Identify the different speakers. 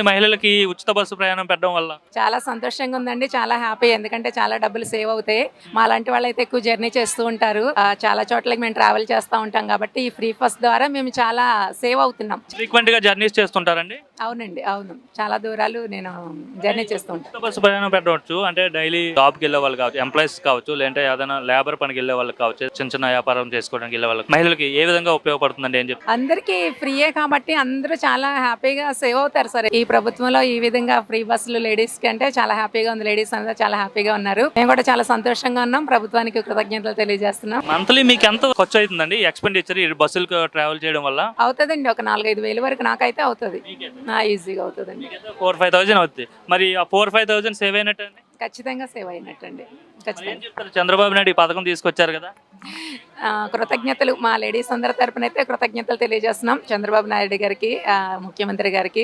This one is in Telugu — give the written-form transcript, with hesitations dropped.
Speaker 1: మహిళలకి ఉచిత బస్సు ప్రయాణం పెట్టడం వల్ల
Speaker 2: చాలా సంతోషంగా ఉందండి. చాలా హ్యాపీ. ఎందుకంటే చాలా డబ్బులు సేవ్ అవుతాయి. మా లాంటి వాళ్ళైతే ఎక్కువ జర్నీ చేస్తూ ఉంటారు. చాలా చోట్లకి మేము ట్రావెల్ చేస్తూ ఉంటాం కాబట్టి ఈ ఫ్రీ బస్ ద్వారా మేము చాలా సేవ్ అవుతున్నాం.
Speaker 1: ఫ్రీక్వెంట్ గా జర్నీస్ చేస్తుంటారండి.
Speaker 2: అవునండి, అవును. చాలా దూరాలు నేను జర్నీ చేస్తూ ఉంటాను.
Speaker 1: ఉచిత బస్సు ప్రయాణం పెట్టవచ్చు అంటే డైలీ జాబ్ కి వెళ్ళే వాళ్ళు కావచ్చు, ఎంప్లాయీస్ కావచ్చు, లేదంటే ఏదైనా లేబర్ పనికి వెళ్ళే వాళ్ళకి కావచ్చు, చిన్న చిన్న వ్యాపారం చేసుకోవడానికి వెళ్ళే వాళ్ళకి మహిళలకి ఏ విధంగా ఉపయోగపడుతుందండి ఏం చెప్తారు?
Speaker 2: అందరికీ ఫ్రీయే కాబట్టి అందరూ చాలా హ్యాపీగా సేవ్ అవుతారు సార్. ఈ ప్రభుత్వంలో ఈ విధంగా ఫ్రీ బస్సులు లేడీస్ కి అంటే చాలా హ్యాపీగా ఉంది. లేడీస్ అందరూ చాలా హ్యాపీగా ఉన్నారు. మేము కూడా చాలా సంతోషంగా ఉన్నాం. ప్రభుత్వానికి కృతజ్ఞతలు తెలియజేస్తున్నాం.
Speaker 1: మంత్లీ మీకు ఎంత ఖర్చు అవుతుందండి ఎక్స్పెండిచర్ ఈ బస్సులకు ట్రావెల్ చేయడం వల్ల?
Speaker 2: అవుతుందండి, ఒక 4-5 వేలు వరకు నాకైతే అవుతుంది. ఈజీగా అవుతుందండి.
Speaker 1: 4-5,000 అవుతుంది. మరి ఆ 4-5,000 సేవ్ అయినట్టు అండి.
Speaker 2: ఖచ్చితంగా సేవ్ అయినట్టండి.
Speaker 1: ఏం
Speaker 2: ఖచ్చితంగా.
Speaker 1: చెప్తారు? చంద్రబాబు నాయుడు ఈ పథకం తీసుకొచ్చారు కదా.
Speaker 2: కృతజ్ఞతలు మా లేడీస్ అందరి తరపున అయితే కృతజ్ఞతలు తెలియజేస్తున్నాం చంద్రబాబు నాయుడు గారికి, ముఖ్యమంత్రి గారికి.